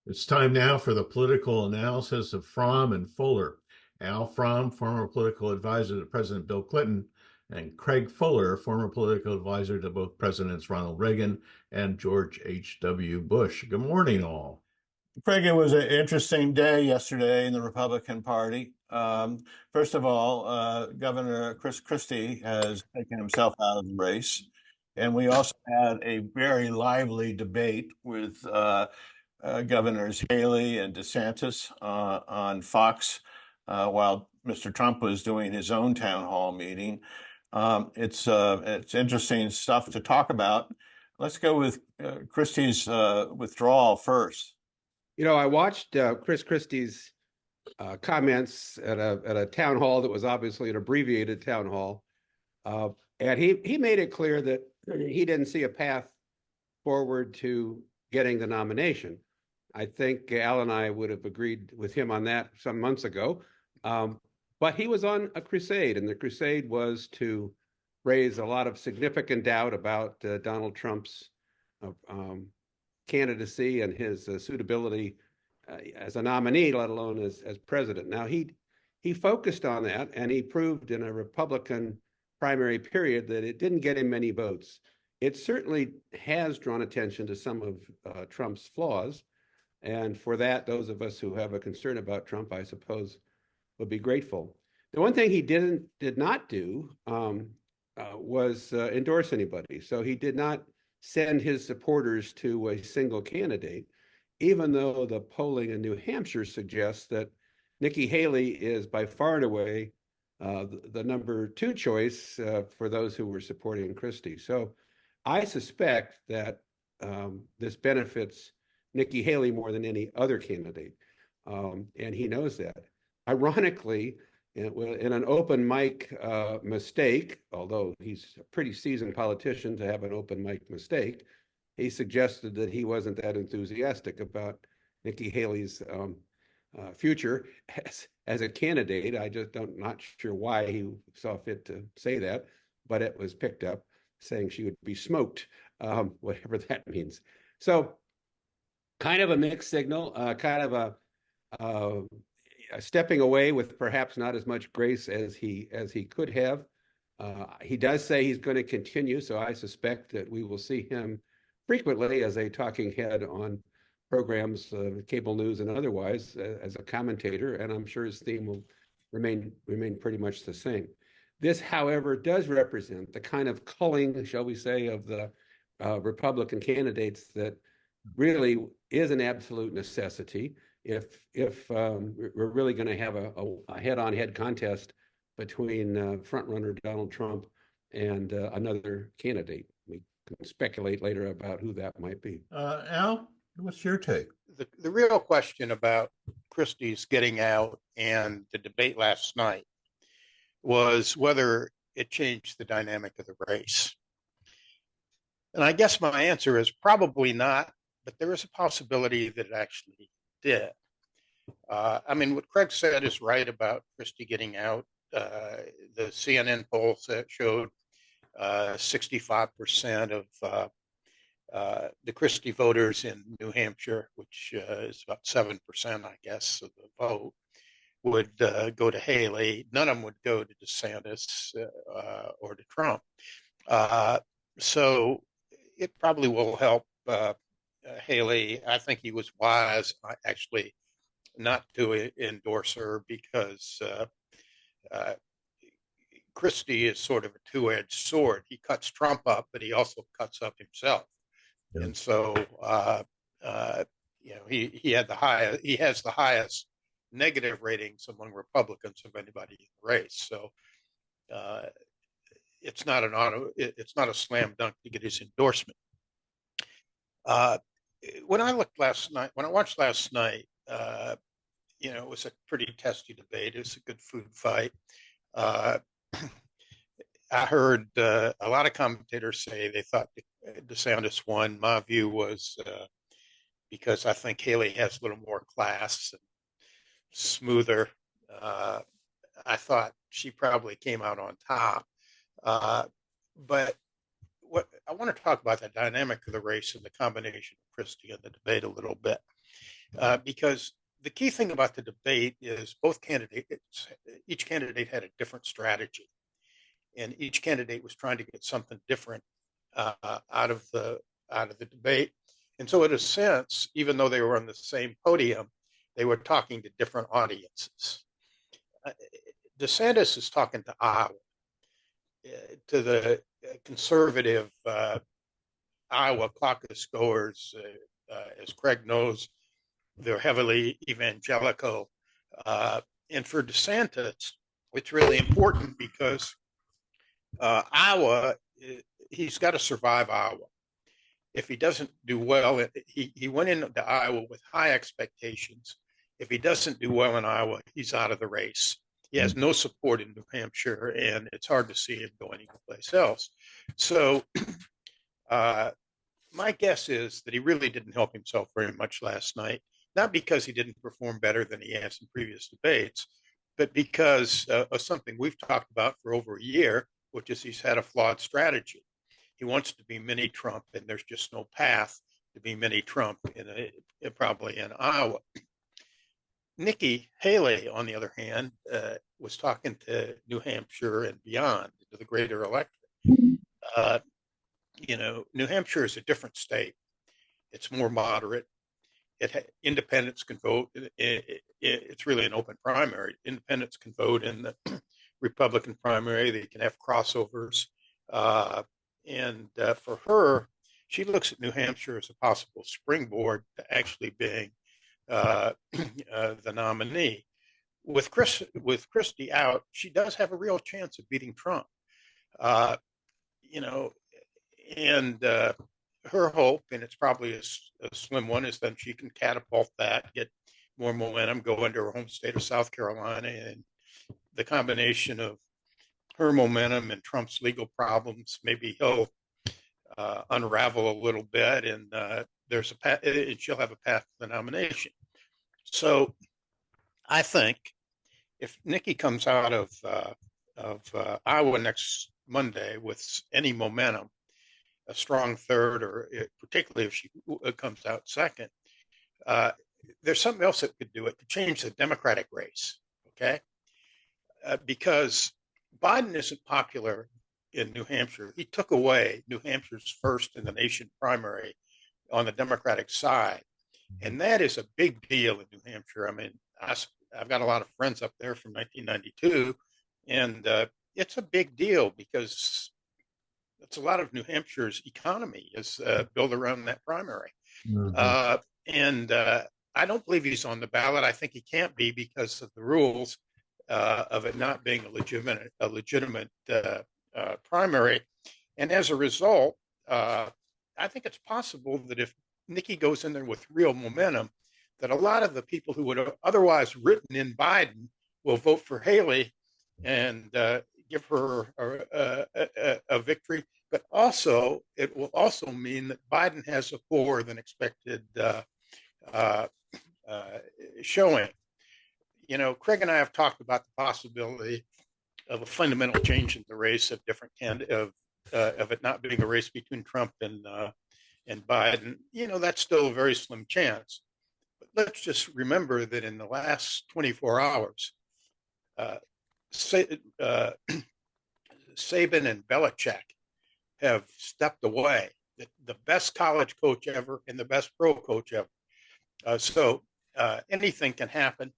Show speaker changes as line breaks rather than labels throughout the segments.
It's time now for the political analysis of Fromm and Fuller. Al Fromm, former political advisor to President Bill Clinton, and Craig Fuller, former political advisor to both Presidents Ronald Reagan and George H.W. Bush. Good morning, all.
Craig, it was an interesting day yesterday in the Republican Party. First of all, Governor Christie has taken himself out of the race. And we also had a very lively debate with Governors Haley and DeSantis on Fox while Mr. Trump was doing his own town hall meeting. It's interesting stuff to talk about. Let's go with Christie's withdrawal first.
I watched Christie's comments at a town hall that was obviously an abbreviated town hall, and he made it clear that he didn't see a path forward to getting the nomination. I think Al and I would have agreed with him on that some months ago, but he was on a crusade, and the crusade was to raise a lot of significant doubt about Donald Trump's candidacy and his suitability as a nominee, let alone as president. Now, he focused on that, and he proved in a Republican primary period that it didn't get him many votes. It certainly has drawn attention to some of Trump's flaws, and for that, those of us who have a concern about Trump, I suppose, would be grateful. The one thing he did not do was endorse anybody. So he did not send his supporters to a single candidate, even though the polling in New Hampshire suggests that Nikki Haley is by far and away the number two choice for those who were supporting Christie. So I suspect that this benefits Nikki Haley more than any other candidate, and he knows that. Ironically, in an open mic mistake, although he's a pretty seasoned politician to have an open mic mistake, he suggested that he wasn't that enthusiastic about Nikki Haley's future as a candidate. I just not sure why he saw fit to say that, but it was picked up saying she would be smoked, whatever that means. So kind of a mixed signal, kind of a stepping away with perhaps not as much grace as he could have. He does say he's going to continue, so I suspect that we will see him frequently as a talking head on programs, cable news and otherwise, as a commentator, and I'm sure his theme will remain pretty much the same. This, however, does represent the kind of culling, shall we say, of the Republican candidates that really is an absolute necessity if we're really going to have a head-on-head contest between frontrunner Donald Trump and another candidate. We can speculate later about who that might be.
Al, what's your take?
The real question about Christie's getting out and the debate last night was whether it changed the dynamic of the race. And I guess my answer is probably not, but there is a possibility that it actually did. What Craig said is right about Christie getting out. The CNN poll showed 65% of the Christie voters in New Hampshire, which is about 7%, I guess, of the vote, would go to Haley. None of them would go to DeSantis or to Trump. So it probably will help Haley. I think he was wise, actually, not to endorse her because Christie is sort of a two-edged sword. He cuts Trump up, but he also cuts up himself. Yeah. And so, he has the highest negative ratings among Republicans of anybody in the race. So it's not a slam dunk to get his endorsement. When I watched last night, it was a pretty testy debate. It was a good food fight. I heard a lot of commentators say they thought DeSantis won. My view was because I think Haley has a little more class and smoother. I thought she probably came out on top. But what I want to talk about the dynamic of the race and the combination of Christie and the debate a little bit. because the key thing about the debate is each candidate had a different strategy, and each candidate was trying to get something different out of the debate. And so, in a sense, even though they were on the same podium, they were talking to different audiences. DeSantis is talking to Iowa, to the conservative Iowa caucus goers. As Craig knows, they're heavily evangelical. And for DeSantis, it's really important because Iowa, he's got to survive Iowa. If he doesn't do well, he went into Iowa with high expectations. If he doesn't do well in Iowa, he's out of the race. He has no support in New Hampshire, and it's hard to see him going anyplace else. So my guess is that he really didn't help himself very much last night, not because he didn't perform better than he has in previous debates, but because of something we've talked about for over a year, which is he's had a flawed strategy. He wants to be mini Trump, and there's just no path to be mini Trump probably in Iowa. Nikki Haley, on the other hand, was talking to New Hampshire and beyond, to the greater electorate. New Hampshire is a different state. It's more moderate. Independents can vote. It's really an open primary. Independents can vote in the Republican primary. They can have crossovers. And for her, she looks at New Hampshire as a possible springboard to actually being the nominee. With Christie out, she does have a real chance of beating Trump. And her hope, and it's probably a slim one, is then she can catapult that, get more momentum, go into her home state of South Carolina, and the combination of her momentum and Trump's legal problems, maybe he'll unravel a little bit, and there's a path, and she'll have a path to the nomination. So I think if Nikki comes out of Iowa next Monday with any momentum, a strong third, or particularly if she comes out second, there's something else that could do it to change the Democratic race, okay? Because Biden isn't popular in New Hampshire. He took away New Hampshire's first in the nation primary on the Democratic side. And that is a big deal in New Hampshire. I mean, I've got a lot of friends up there from 1992, and it's a big deal because it's a lot of New Hampshire's economy is built around that primary. Mm-hmm. And I don't believe he's on the ballot. I think he can't be because of the rules of it not being a legitimate primary. And as a result, I think it's possible that if Nikki goes in there with real momentum, that a lot of the people who would have otherwise written in Biden will vote for Haley and give her a victory. But also, it will also mean that Biden has a poorer than expected showing. Craig and I have talked about the possibility of a fundamental change in the race of different of it not being a race between Trump and Biden. That's still a very slim chance. But let's just remember that in the last 24 hours, Saban and Belichick have stepped away. The best college coach ever and the best pro coach ever. So anything can happen.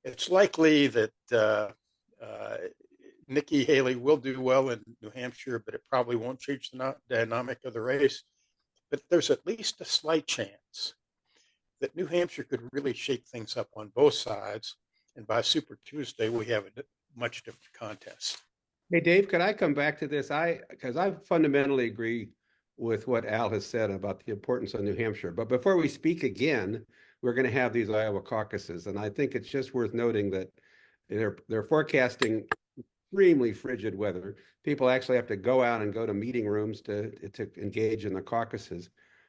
It's likely that Nikki Haley will do well in New Hampshire, but it probably won't change the dynamic of the race. But there's at least a slight chance that New Hampshire could really shake things up on both sides. And by Super Tuesday, we have a much different contest.
Hey, Dave, could I come back to this? Because I fundamentally agree with what Al has said about the importance of New Hampshire. But before we speak again, we're going to have these Iowa caucuses. And I think it's just worth noting that they're forecasting extremely frigid weather. People actually have to go out and go to meeting rooms to engage in the caucuses.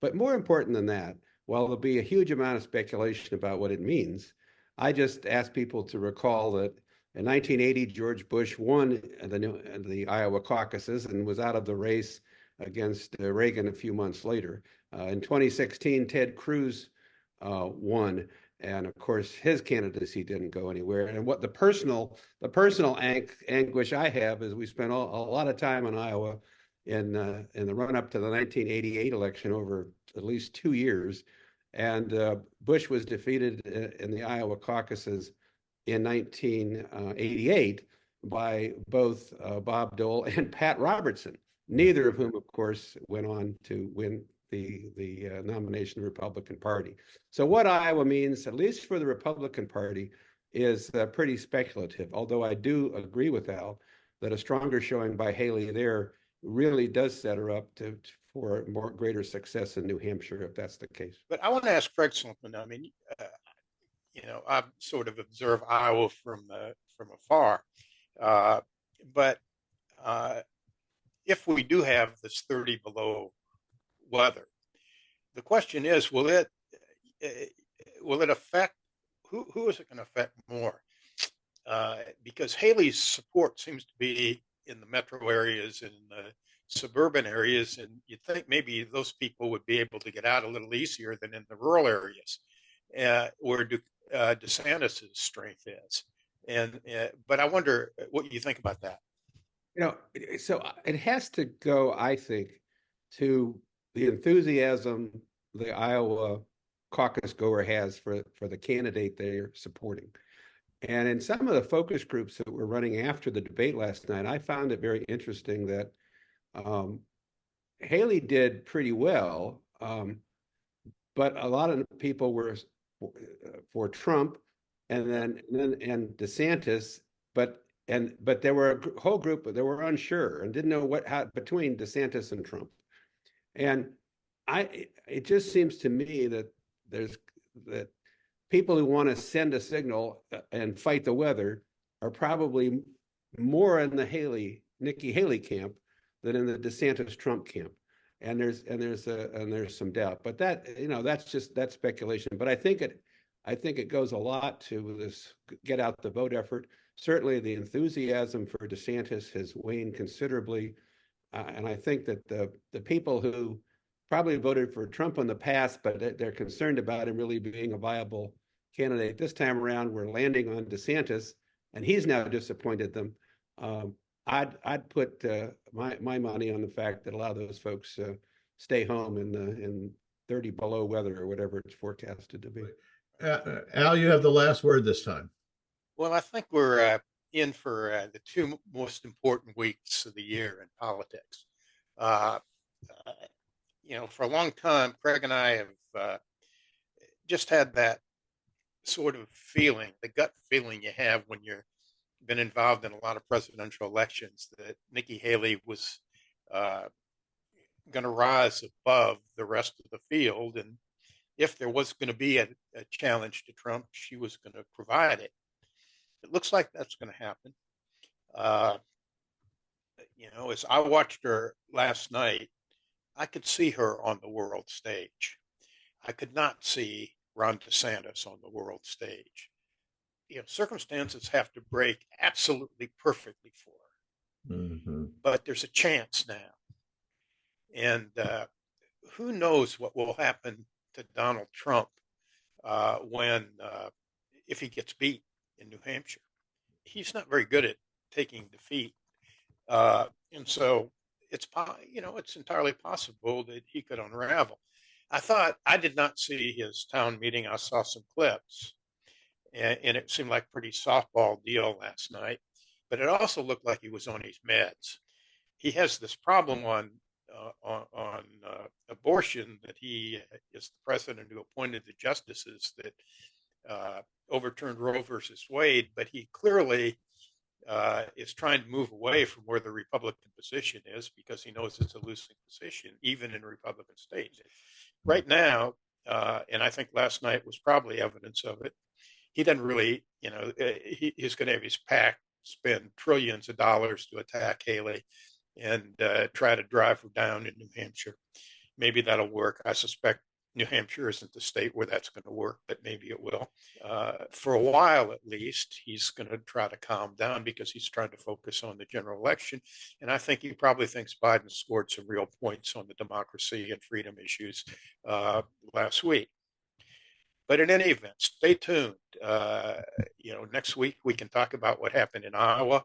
But more important than that, while there'll be a huge amount of speculation about what it means, I just ask people to recall that in 1980, George Bush won the Iowa caucuses and was out of the race against Reagan a few months later. In 2016, Ted Cruz won. And of course, his candidacy didn't go anywhere. And what the personal anguish I have is we spent a lot of time in Iowa in the run up to the 1988 election over at least 2 years, and Bush was defeated in the Iowa caucuses in 1988 by both Bob Dole and Pat Robertson, neither of whom, of course, went on to win the nomination of the Republican Party. So what Iowa means, at least for the Republican Party, is pretty speculative, although I do agree with Al that a stronger showing by Haley there really does set her up for more greater success in New Hampshire, if that's the case.
But I want to ask Craig something. I mean, I sort of observe Iowa from afar, but if we do have this 30 below weather, the question is, will it affect who is it going to affect more? Because Haley's support seems to be in the metro areas and the suburban areas, and you'd think maybe those people would be able to get out a little easier than in the rural areas, where DeSantis' strength is. But I wonder what you think about that.
So it has to go, I think, to the enthusiasm the Iowa caucus goer has for the candidate they're supporting. And in some of the focus groups that were running after the debate last night, I found it very interesting that Haley did pretty well, but a lot of people were for Trump and DeSantis, but there were a whole group that were unsure and didn't know how between DeSantis and Trump. And it just seems to me that that people who want to send a signal and fight the weather are probably more in the Nikki Haley camp than in the DeSantis Trump camp. And there's some doubt, but that's speculation. But I think it goes a lot to this get out the vote effort. Certainly the enthusiasm for DeSantis has waned considerably. And I think that the people who probably voted for Trump in the past, but they're concerned about him really being a viable candidate this time around, we're landing on DeSantis, and he's now disappointed them. I'd put my money on the fact that a lot of those folks stay home in 30 below weather or whatever it's forecasted to be.
Al, you have the last word this time.
Well, I think we're in for the two most important weeks of the year in politics. For a long time, Craig and I have just had that sort of feeling, the gut feeling you have when you've been involved in a lot of presidential elections, that Nikki Haley was going to rise above the rest of the field. And if there was going to be a challenge to Trump, she was going to provide it. It looks like that's going to happen. As I watched her last night, I could see her on the world stage. I could not see Ron DeSantis on the world stage. Circumstances have to break absolutely perfectly for her.
Mm-hmm.
But there's a chance now. And who knows what will happen to Donald Trump if he gets beat in New Hampshire. He's not very good at taking defeat. And so it's entirely possible that he could unravel. I did not see his town meeting. I saw some clips, and it seemed like a pretty softball deal last night, but it also looked like he was on his meds. He has this problem on abortion, that he is the president who appointed the justices that overturned Roe versus Wade, but he clearly is trying to move away from where the Republican position is, because he knows it's a losing position, even in Republican states. Right now, and I think last night was probably evidence of it, he doesn't really, he's going to have his PAC spend trillions of dollars to attack Haley and try to drive her down in New Hampshire. Maybe that'll work. I suspect New Hampshire isn't the state where that's going to work, but maybe it will. For a while, at least, he's going to try to calm down, because he's trying to focus on the general election. And I think he probably thinks Biden scored some real points on the democracy and freedom issues last week. But in any event, stay tuned. Next week we can talk about what happened in Iowa.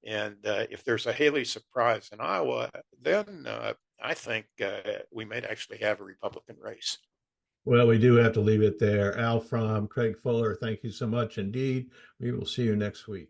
And if there's a Haley surprise in Iowa, then I think we might actually have a Republican race.
Well, we do have to leave it there. Al Fromm, Craig Fuller, thank you so much indeed. We will see you next week.